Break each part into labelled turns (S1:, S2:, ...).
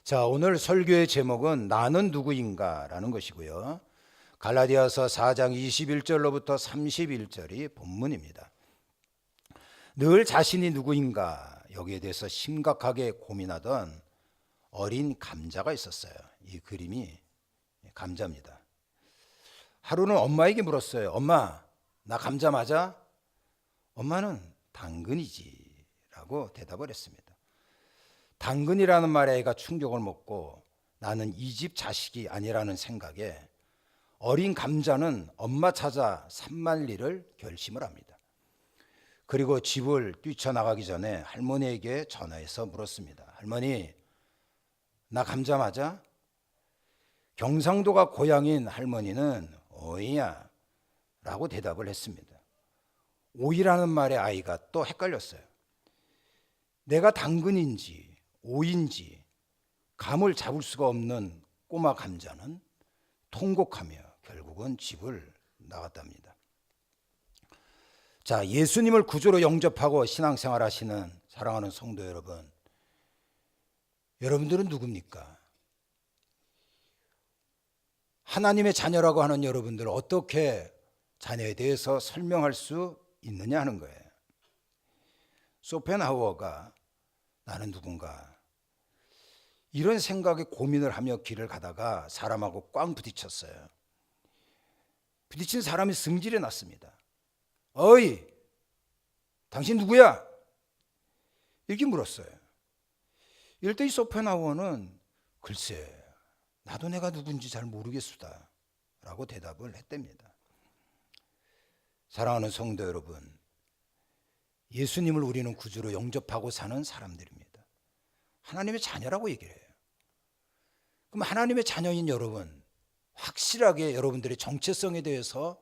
S1: 자, 오늘 설교의 제목은 나는 누구인가 라는 것이고요. 갈라디아서 4장 21절로부터 31절이 본문입니다. 늘 자신이 누구인가 여기에 대해서 심각하게 고민하던 어린 감자가 있었어요. 이 그림이 감자입니다. 하루는 엄마에게 물었어요. 엄마, 나 감자 맞아? 엄마는 당근이지 라고 대답을 했습니다. 당근이라는 말에 애가 충격을 먹고 나는 이 집 자식이 아니라는 생각에 어린 감자는 엄마 찾아 산만리를 결심을 합니다. 그리고 집을 뛰쳐나가기 전에 할머니에게 전화해서 물었습니다. 할머니, 나 감자 맞아? 경상도가 고향인 할머니는 오이야 라고 대답을 했습니다. 오이라는 말에 아이가 또 헷갈렸어요. 내가 당근인지 오이인지 감을 잡을 수가 없는 꼬마 감자는 통곡하며 결국은 집을 나갔답니다. 자, 예수님을 구주로 영접하고 신앙생활 하시는 사랑하는 성도 여러분, 여러분들은 누굽니까? 하나님의 자녀라고 하는 여러분들 어떻게 자녀에 대해서 설명할 수 있느냐 하는 거예요. 쇼펜하우어가 나는 누군가 이런 생각에 고민을 하며 길을 가다가 사람하고 꽝 부딪혔어요. 부딪힌 사람이 승질이 났습니다. 어이, 당신 누구야? 이렇게 물었어요. 이럴 때 이 쇼펜하우어는 글쎄 나도 내가 누군지 잘 모르겠수다 라고 대답을 했답니다. 사랑하는 성도 여러분, 예수님을 우리는 구주로 영접하고 사는 사람들입니다. 하나님의 자녀라고 얘기를 해요. 그럼 하나님의 자녀인 여러분, 확실하게 여러분들의 정체성에 대해서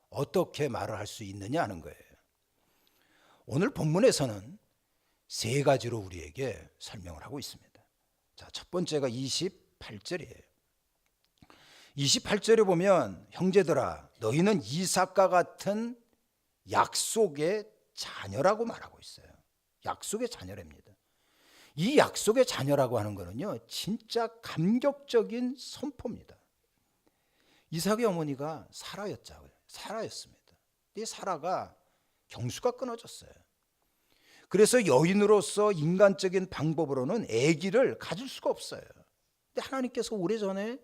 S1: 어떻게 말을 할 수 있느냐 하는 거예요. 오늘 본문에서는 세 가지로 우리에게 설명을 하고 있습니다. 자, 첫 번째가 28절이에요. 28절에 보면 형제들아 너희는 이삭과 같은 약속의 자녀라고 말하고 있어요. 약속의 자녀랍니다. 이 약속의 자녀라고 하는 거는요, 진짜 감격적인 선포입니다. 이삭의 어머니가 사라였습니다. 이 사라가 경수가 끊어졌어요. 그래서 여인으로서 인간적인 방법으로는 아기를 가질 수가 없어요. 근데 하나님께서 오래전에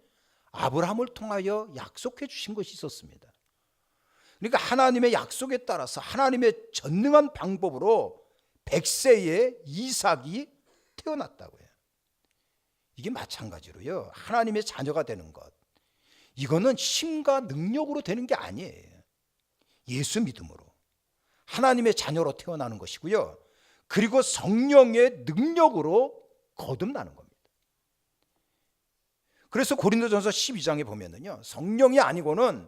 S1: 아브라함을 통하여 약속해 주신 것이 있었습니다. 그러니까 하나님의 약속에 따라서 하나님의 전능한 방법으로 100세의 이삭이 태어났다고 해요. 이게 마찬가지로요, 하나님의 자녀가 되는 것, 이거는 힘과 능력으로 되는 게 아니에요. 예수 믿음으로 하나님의 자녀로 태어나는 것이고요, 그리고 성령의 능력으로 거듭나는 겁니다. 그래서 고린도전서 12장에 보면은요, 성령이 아니고는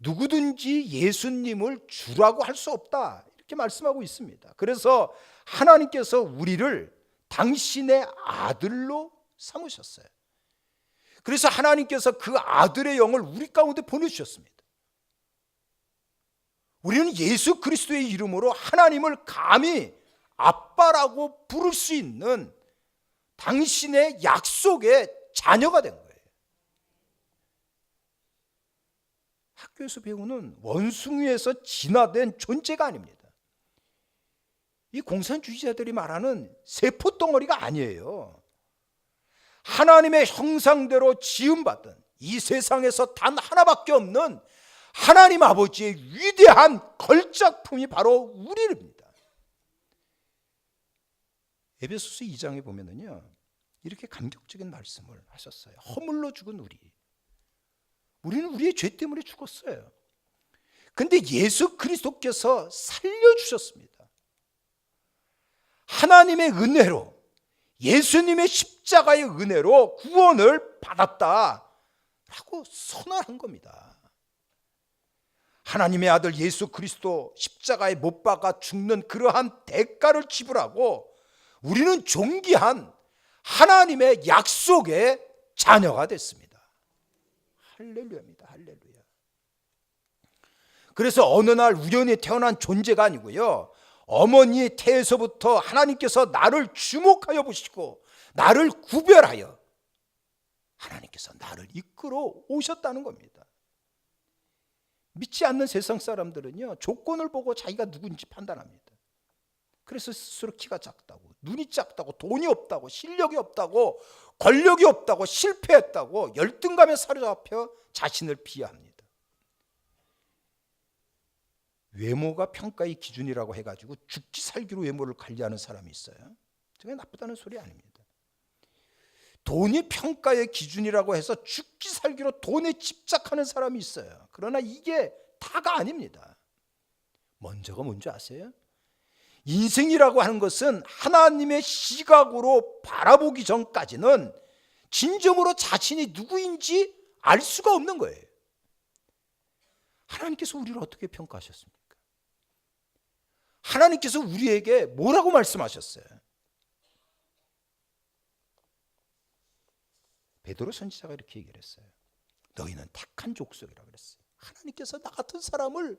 S1: 누구든지 예수님을 주라고 할 수 없다 이렇게 말씀하고 있습니다. 그래서 하나님께서 우리를 당신의 아들로 삼으셨어요. 그래서 하나님께서 그 아들의 영을 우리 가운데 보내주셨습니다. 우리는 예수 그리스도의 이름으로 하나님을 감히 아빠라고 부를 수 있는 당신의 약속의 자녀가 된 거예요. 학교에서 배우는 원숭이에서 진화된 존재가 아닙니다. 이 공산주의자들이 말하는 세포덩어리가 아니에요. 하나님의 형상대로 지음받은 이 세상에서 단 하나밖에 없는 하나님 아버지의 위대한 걸작품이 바로 우리입니다. 에베소서 2장에 보면은요, 이렇게 감격적인 말씀을 하셨어요. 허물로 죽은 우리는 우리의 죄 때문에 죽었어요. 근데 예수 그리스도께서 살려주셨습니다. 하나님의 은혜로, 예수님의 십자가의 은혜로 구원을 받았다라고 선언한 겁니다. 하나님의 아들 예수 그리스도 십자가에 못 박아 죽는 그러한 대가를 지불하고 우리는 존귀한 하나님의 약속의 자녀가 됐습니다. 할렐루야입니다. 할렐루야. 그래서 어느 날 우연히 태어난 존재가 아니고요, 어머니의 태에서부터 하나님께서 나를 주목하여 보시고 나를 구별하여 하나님께서 나를 이끌어 오셨다는 겁니다. 믿지 않는 세상 사람들은요, 조건을 보고 자기가 누군지 판단합니다. 그래서 스스로 키가 작다고, 눈이 작다고, 돈이 없다고, 실력이 없다고, 권력이 없다고, 실패했다고 열등감에 사로잡혀 자신을 비하합니다. 외모가 평가의 기준이라고 해가지고 죽기 살기로 외모를 관리하는 사람이 있어요. 저게 나쁘다는 소리 아닙니다. 돈이 평가의 기준이라고 해서 죽기 살기로 돈에 집착하는 사람이 있어요. 그러나 이게 다가 아닙니다. 먼저가 뭔지 아세요? 인생이라고 하는 것은 하나님의 시각으로 바라보기 전까지는 진정으로 자신이 누구인지 알 수가 없는 거예요. 하나님께서 우리를 어떻게 평가하셨습니까? 하나님께서 우리에게 뭐라고 말씀하셨어요? 베드로 선지자가 이렇게 얘기를 했어요. 너희는 택한 족속이라고 그랬어요. 하나님께서 나 같은 사람을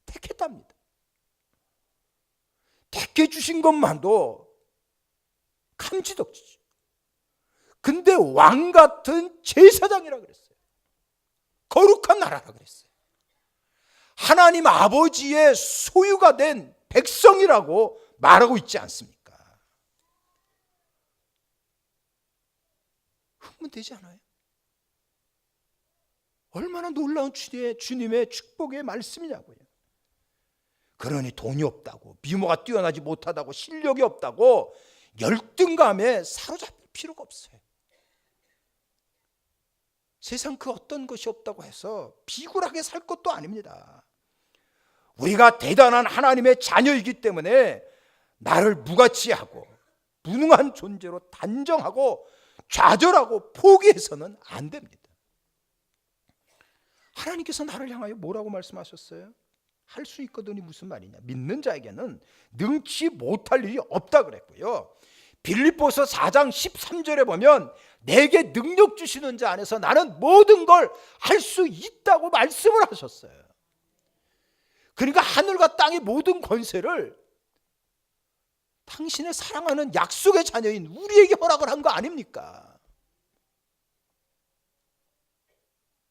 S1: 택했답니다. 택해 주신 것만도 감지덕지죠. 근데 왕 같은 제사장이라고 그랬어요. 거룩한 나라라고 그랬어요. 하나님 아버지의 소유가 된 백성이라고 말하고 있지 않습니까? 흥분되지 않아요? 얼마나 놀라운 주님의 축복의 말씀이냐고요. 그러니 돈이 없다고, 미모가 뛰어나지 못하다고, 실력이 없다고 열등감에 사로잡힐 필요가 없어요. 세상 그 어떤 것이 없다고 해서 비굴하게 살 것도 아닙니다. 우리가 대단한 하나님의 자녀이기 때문에 나를 무가치하고 무능한 존재로 단정하고 좌절하고 포기해서는 안 됩니다. 하나님께서 나를 향하여 뭐라고 말씀하셨어요? 할 수 있거든이 무슨 말이냐? 믿는 자에게는 능치 못할 일이 없다 그랬고요. 빌립보서 4장 13절에 보면 내게 능력 주시는 자 안에서 나는 모든 걸 할 수 있다고 말씀을 하셨어요. 그러니까 하늘과 땅의 모든 권세를 당신의 사랑하는 약속의 자녀인 우리에게 허락을 한 거 아닙니까?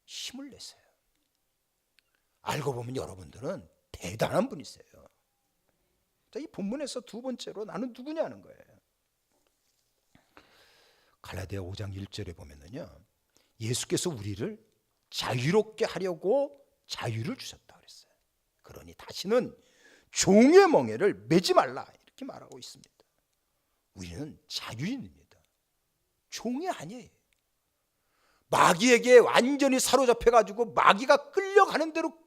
S1: 힘을 내세요. 알고 보면 여러분들은 대단한 분이세요. 자, 이 본문에서 두 번째로 나는 누구냐는 거예요. 갈라디아 5장 1절에 보면은요, 예수께서 우리를 자유롭게 하려고 자유를 주셨다 그랬어요. 그러니 다시는 종의 멍에를 매지 말라 이렇게 말하고 있습니다. 우리는 자유인입니다. 종이 아니에요. 마귀에게 완전히 사로잡혀가지고 마귀가 끌려가는 대로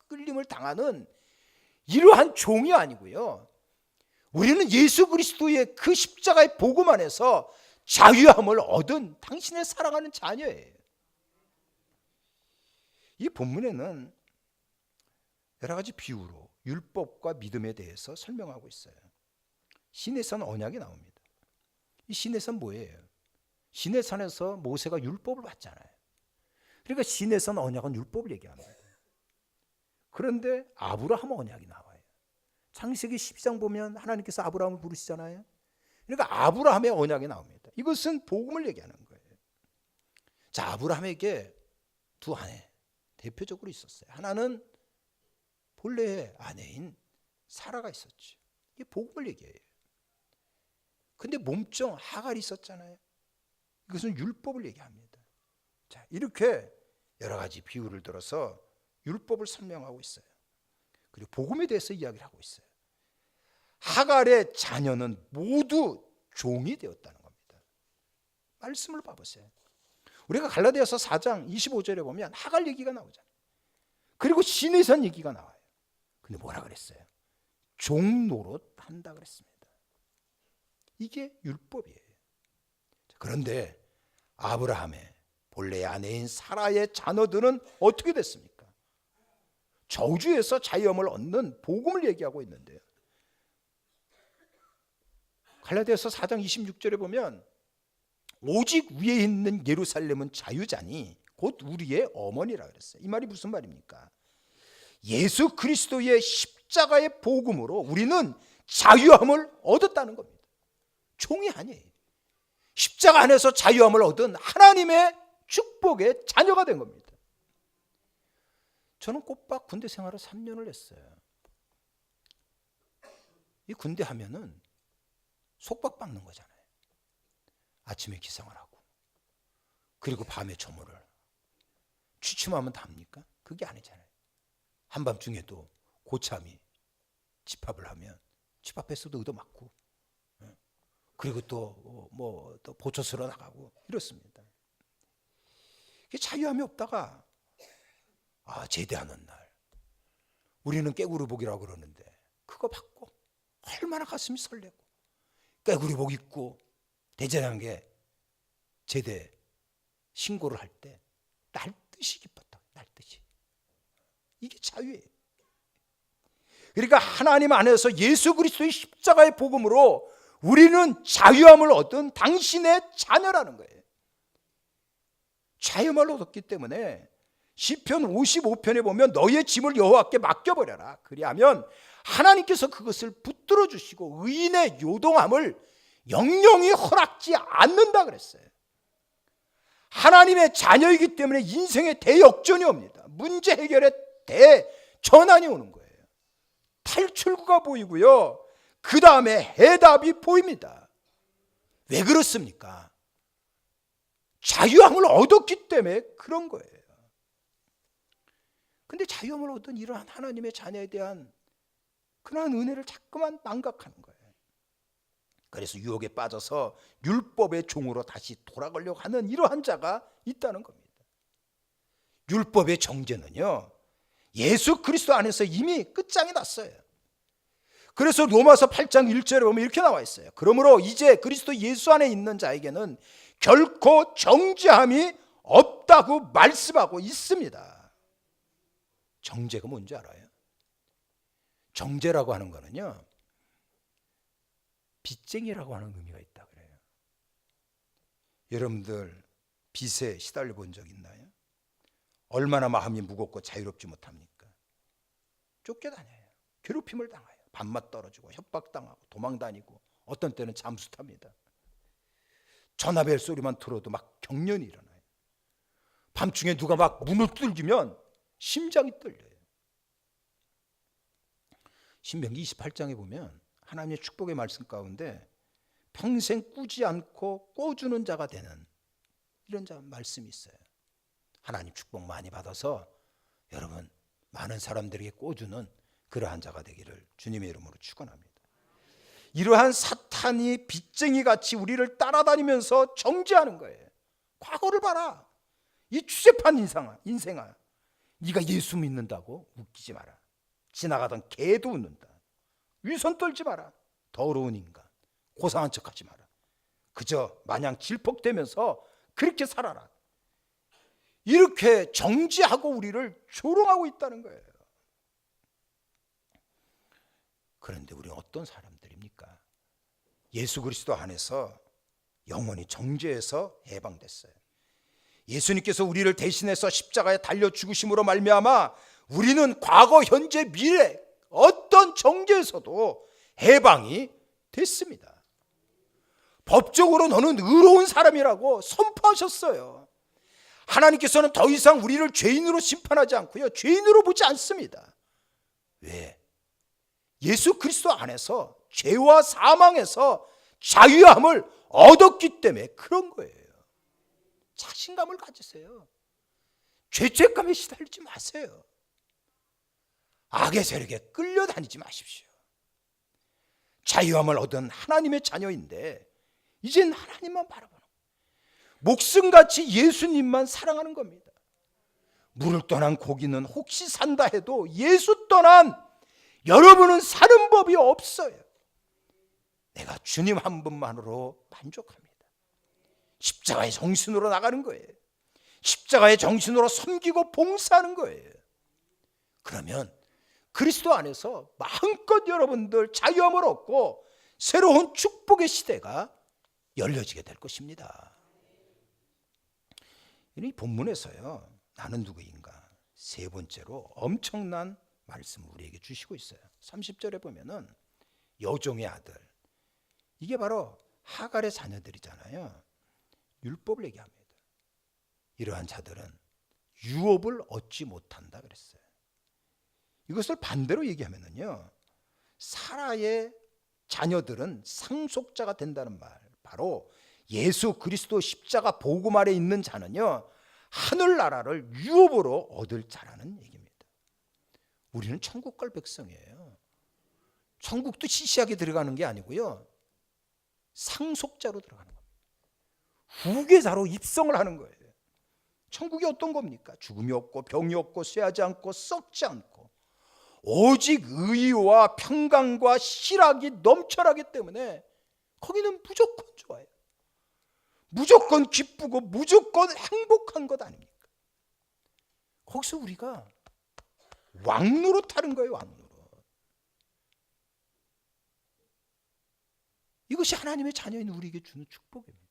S1: 끌림을 당하는 이러한 종이 아니고요. 우리는 예수 그리스도의 그 십자가의 복음 안에서 자유함을 얻은 당신의 사랑하는 자녀예요. 이 본문에는 여러 가지 비유로 율법과 믿음에 대해서 설명하고 있어요. 시내산 언약이 나옵니다. 이 시내산 뭐예요? 시내산에서 모세가 율법을 받잖아요. 그러니까 시내산 언약은 율법을 얘기합니다. 그런데 아브라함 언약이 나와요. 창세기 12장 보면 하나님께서 아브라함을 부르시잖아요. 그러니까 아브라함의 언약이 나옵니다. 이것은 복음을 얘기하는 거예요. 자, 아브라함에게 두 아내 대표적으로 있었어요. 하나는 본래의 아내인 사라가 있었죠. 이게 복음을 얘기해요. 근데 몸종 하갈이 있었잖아요. 이것은 율법을 얘기합니다. 자, 이렇게 여러 가지 비유를 들어서 율법을 설명하고 있어요. 그리고 복음에 대해서 이야기를 하고 있어요. 하갈의 자녀는 모두 종이 되었다는 겁니다. 말씀을 봐보세요. 우리가 갈라디아서 4장 25절에 보면 하갈 얘기가 나오잖아요. 그리고 시내산 얘기가 나와요. 근데 뭐라 그랬어요? 종 노릇 한다 그랬습니다. 이게 율법이에요. 그런데 아브라함의 본래의 아내인 사라의 자녀들은 어떻게 됐습니까? 저주에서 자유함을 얻는 복음을 얘기하고 있는데요. 갈라디아서 4장 26절에 보면 오직 위에 있는 예루살렘은 자유자니 곧 우리의 어머니라 그랬어요. 이 말이 무슨 말입니까? 예수 그리스도의 십자가의 복음으로 우리는 자유함을 얻었다는 겁니다. 종이 아니에요. 십자가 안에서 자유함을 얻은 하나님의 축복의 자녀가 된 겁니다. 저는 꼬박 군대 생활을 3년을 했어요. 이 군대 하면은 속박 받는 거잖아요. 아침에 기상을 하고 그리고 밤에 조문을 취침하면 답니까? 그게 아니잖아요. 한밤중에도 고참이 집합을 하면 집합에서도 얻어맞고 그리고 또 보초 쓰러 나가고 이렇습니다. 자유함이 없다가 제대하는 날 우리는 깨구리복이라고 그러는데 그거 받고 얼마나 가슴이 설레고 깨구리복 입고 대제장에게 제대 신고를 할 때 날듯이 기뻤다. 날듯이. 이게 자유예요. 그러니까 하나님 안에서 예수 그리스도의 십자가의 복음으로 우리는 자유함을 얻은 당신의 자녀라는 거예요. 자유함을 얻었기 때문에 시편 55편에 보면 너의 짐을 여호와께 맡겨버려라. 그리하면 하나님께서 그것을 붙들어 주시고 의인의 요동함을 영영이 허락지 않는다 그랬어요. 하나님의 자녀이기 때문에 인생의 대역전이 옵니다. 문제 해결의 대전환이 오는 거예요. 탈출구가 보이고요. 그 다음에 해답이 보입니다. 왜 그렇습니까? 자유함을 얻었기 때문에 그런 거예요. 근데 자유함을 얻은 이러한 하나님의 자녀에 대한 그러한 은혜를 자꾸만 망각하는 거예요. 그래서 유혹에 빠져서 율법의 종으로 다시 돌아가려고 하는 이러한 자가 있다는 겁니다. 율법의 정죄는요, 예수 그리스도 안에서 이미 끝장이 났어요. 그래서 로마서 8장 1절에 보면 이렇게 나와 있어요. 그러므로 이제 그리스도 예수 안에 있는 자에게는 결코 정죄함이 없다고 말씀하고 있습니다. 정죄가 뭔지 알아요? 정죄라고 하는 거는요, 빚쟁이라고 하는 의미가 있다 그래요. 여러분들 빚에 시달려 본 적 있나요? 얼마나 마음이 무겁고 자유롭지 못합니까? 쫓겨다녀요. 괴롭힘을 당해요. 밥맛 떨어지고 협박당하고 도망다니고 어떤 때는 잠수 탑니다. 전화벨 소리만 들어도 막 경련이 일어나요. 밤중에 누가 막 문을 뚫기면 심장이 떨려요. 신명기 28장에 보면 하나님의 축복의 말씀 가운데 평생 꾸지 않고 꿔주는 자가 되는 이런 말씀이 있어요. 하나님 축복 많이 받아서 여러분 많은 사람들에게 꿔주는 그러한 자가 되기를 주님의 이름으로 축원합니다. 이러한 사탄이 빚쟁이 같이 우리를 따라다니면서 정죄하는 거예요. 과거를 봐라. 이 추잡한 인생아. 네가 예수 믿는다고 웃기지 마라. 지나가던 개도 웃는다. 위선 떨지 마라. 더러운 인간. 고상한 척하지 마라. 그저 마냥 질퍽대면서 그렇게 살아라. 이렇게 정죄하고 우리를 조롱하고 있다는 거예요. 그런데 우리는 어떤 사람들입니까? 예수 그리스도 안에서 영원히 정죄에서 해방됐어요. 예수님께서 우리를 대신해서 십자가에 달려 죽으심으로 말미암아 우리는 과거, 현재, 미래 어떤 정죄에서도 해방이 됐습니다. 법적으로 너는 의로운 사람이라고 선포하셨어요. 하나님께서는 더 이상 우리를 죄인으로 심판하지 않고요, 죄인으로 보지 않습니다. 왜? 예수 그리스도 안에서 죄와 사망에서 자유함을 얻었기 때문에 그런 거예요. 자신감을 가지세요. 죄책감에 시달리지 마세요. 악의 세력에 끌려다니지 마십시오. 자유함을 얻은 하나님의 자녀인데 이젠 하나님만 바라보는 거예요. 목숨같이 예수님만 사랑하는 겁니다. 물을 떠난 고기는 혹시 산다 해도 예수 떠난 여러분은 사는 법이 없어요. 내가 주님 한 분만으로 만족합니다. 십자가의 정신으로 나가는 거예요. 십자가의 정신으로 섬기고 봉사하는 거예요. 그러면 그리스도 안에서 마음껏 여러분들 자유함을 얻고 새로운 축복의 시대가 열려지게 될 것입니다. 이 본문에서요, 나는 누구인가 세 번째로 엄청난 말씀을 우리에게 주시고 있어요. 30절에 보면은 여종의 아들, 이게 바로 하갈의 자녀들이잖아요. 율법을 얘기합니다. 이러한 자들은 유업을 얻지 못한다 그랬어요. 이것을 반대로 얘기하면은요, 사라의 자녀들은 상속자가 된다는 말, 바로 예수 그리스도 십자가 복음 아래 있는 자는요, 하늘나라를 유업으로 얻을 자라는 얘기입니다. 우리는 천국 갈 백성이에요. 천국도 시시하게 들어가는 게 아니고요, 상속자로 들어가는 겁니다. 후계자로 입성을 하는 거예요. 천국이 어떤 겁니까? 죽음이 없고 병이 없고 쇠하지 않고 썩지 않고 오직 의와 평강과 실학이 넘쳐나기 때문에 거기는 무조건 좋아요. 무조건 기쁘고 무조건 행복한 것 아닙니까? 거기서 우리가 왕노릇 하는 거예요. 왕노릇. 이것이 하나님의 자녀인 우리에게 주는 축복입니다.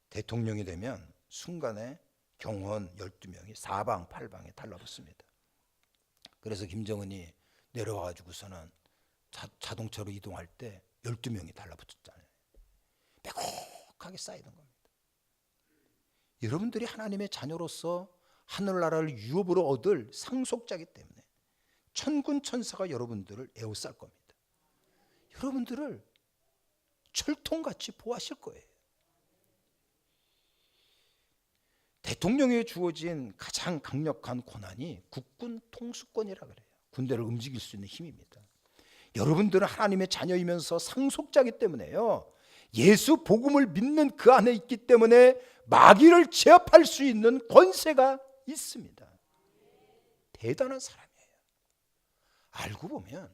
S1: 대통령이 되면 순간에 경호원 12명이 사방팔방에 달라붙습니다. 그래서 김정은이 내려와가지고서는 자동차로 이동할 때 12명이 달라붙었잖아요. 빼곡하게 쌓이는 겁니다. 여러분들이 하나님의 자녀로서 하늘나라를 유업으로 얻을 상속자이기 때문에 천군 천사가 여러분들을 에워쌀 겁니다. 여러분들을 철통같이 보호하실 거예요. 대통령에 주어진 가장 강력한 권한이 국군 통수권이라 그래요. 군대를 움직일 수 있는 힘입니다. 여러분들은 하나님의 자녀이면서 상속자이기 때문에요, 예수 복음을 믿는 그 안에 있기 때문에 마귀를 제압할 수 있는 권세가 있습니다. 대단한 사람이에요. 알고 보면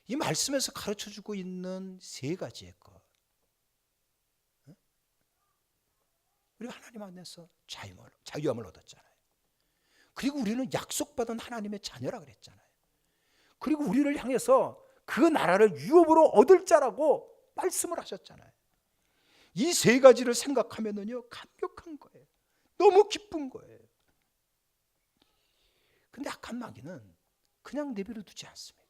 S1: 이 말씀에서 가르쳐주고 있는 세 가지의 것, 우리가 하나님 안에서 자유함을 얻었잖아요. 그리고 우리는 약속받은 하나님의 자녀라 그랬잖아요. 그리고 우리를 향해서 그 나라를 유업으로 얻을 자라고 말씀을 하셨잖아요. 이 세 가지를 생각하면은요, 감격한 거예요. 너무 기쁜 거예요. 근데 악한 마귀는 그냥 내버려 두지 않습니다.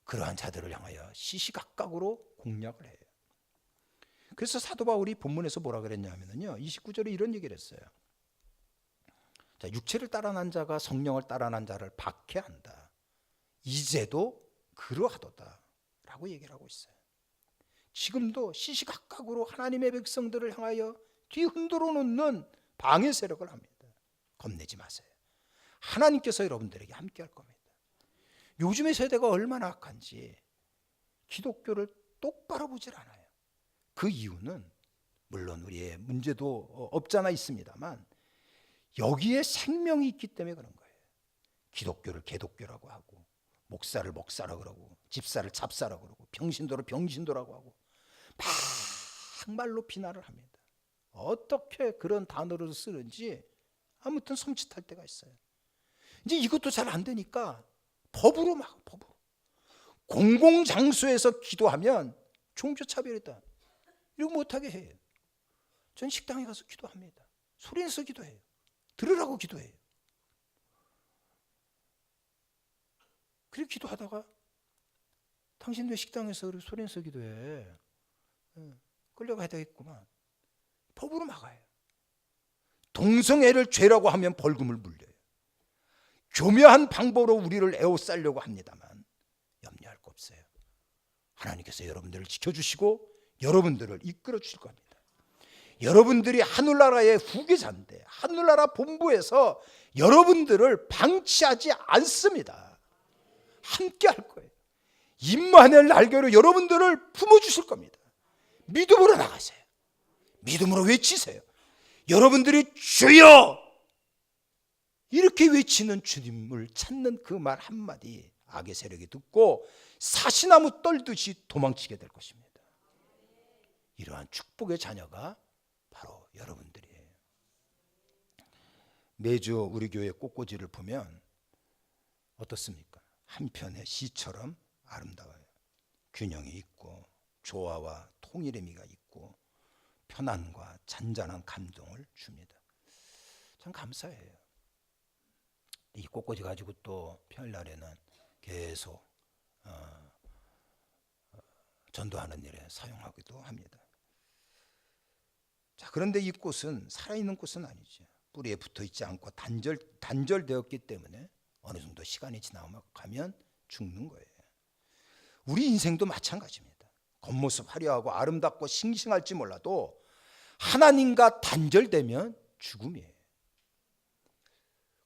S1: 그러한 자들을 향하여 시시각각으로 공략을 해요. 그래서 사도 바울이 본문에서 뭐라 그랬냐면요, 29절에 이런 얘기를 했어요. 자, 육체를 따라난 자가 성령을 따라난 자를 박해한다. 이제도 그러하도다 라고 얘기를 하고 있어요. 지금도 시시각각으로 하나님의 백성들을 향하여 뒤흔들어 놓는 방해 세력을 합니다. 겁내지 마세요. 하나님께서 여러분들에게 함께 할 겁니다. 요즘의 세대가 얼마나 악한지 기독교를 똑바로 보질 않아요. 그 이유는 물론 우리의 문제도 없잖아 있습니다만 여기에 생명이 있기 때문에 그런 거예요. 기독교를 개독교라고 하고, 목사를 목사라고 그러고, 집사를 잡사라고 그러고, 병신도를 병신도라고 하고 막말로 비난을 합니다. 어떻게 그런 단어를 쓰는지 아무튼 섬찟할 때가 있어요. 이제 이것도 잘 안 되니까 법으로 막 법으로 공공장소에서 기도하면 종교차별이다 이거 못하게 해요. 전 식당에 가서 기도합니다. 소리내서 기도해요. 들으라고 기도해요. 그리고 기도하다가 당신 왜 식당에서 소리내서 기도해? 끌려가야 되겠구만. 법으로 막아요. 동성애를 죄라고 하면 벌금을 물려요. 교묘한 방법으로 우리를 에워싸려고 합니다만 염려할 거 없어요. 하나님께서 여러분들을 지켜주시고 여러분들을 이끌어 주실 겁니다. 여러분들이 하늘나라의 후계자인데 하늘나라 본부에서 여러분들을 방치하지 않습니다. 함께 할 거예요. 임마누엘 날개로 여러분들을 품어주실 겁니다. 믿음으로 나가세요. 믿음으로 외치세요. 여러분들이 주여 이렇게 외치는 주님을 찾는 그 말 한마디 악의 세력이 듣고 사시나무 떨듯이 도망치게 될 것입니다. 이러한 축복의 자녀가 바로 여러분들이에요. 매주 우리 교회 꽃꽂이를 보면 어떻습니까? 한편의 시처럼 아름다워요. 균형이 있고 조화와 통일의 미가 있고 편안과 잔잔한 감동을 줍니다. 참 감사해요. 이 꽃꽂이 가지고 또 평일날에는 계속 전도하는 일에 사용하기도 합니다. 자, 그런데 이 꽃은 살아있는 꽃은 아니죠. 뿌리에 붙어 있지 않고 단절되었기 때문에 어느 정도 시간이 지나가면 죽는 거예요. 우리 인생도 마찬가지입니다. 겉모습 화려하고 아름답고 싱싱할지 몰라도 하나님과 단절되면 죽음이에요.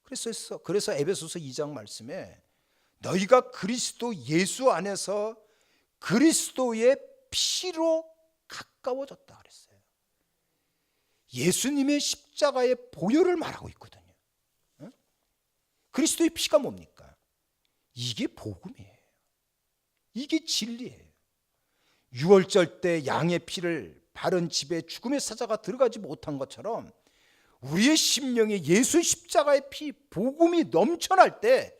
S1: 그래서 에베소서 2장 말씀에 너희가 그리스도 예수 안에서 그리스도의 피로 가까워졌다 그랬어요. 예수님의 십자가의 보혈을 말하고 있거든요. 그리스도의 피가 뭡니까? 이게 복음이에요. 이게 진리예요. 유월절 때 양의 피를 바른 집에 죽음의 사자가 들어가지 못한 것처럼 우리의 심령에 예수 십자가의 피, 복음이 넘쳐날 때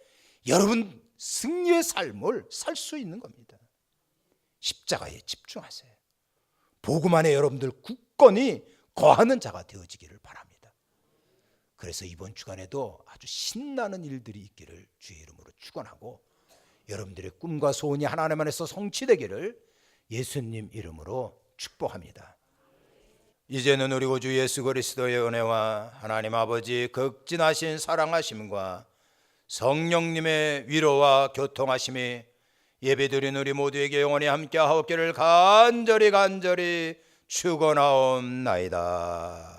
S1: 여러분 승리의 삶을 살 수 있는 겁니다. 십자가에 집중하세요. 복음 안에 여러분들 굳건히 거하는 자가 되어지기를 바랍니다. 그래서 이번 주간에도 아주 신나는 일들이 있기를 주의 이름으로 축원하고 여러분들의 꿈과 소원이 하나님 안에서 성취되기를 예수님 이름으로 축복합니다. 이제는 우리 구주 예수 그리스도의 은혜와 하나님 아버지 극진하신 사랑하심과 성령님의 위로와 교통하심이 예배드린 우리 모두에게 영원히 함께하옵기를 간절히 축원하옵나이다.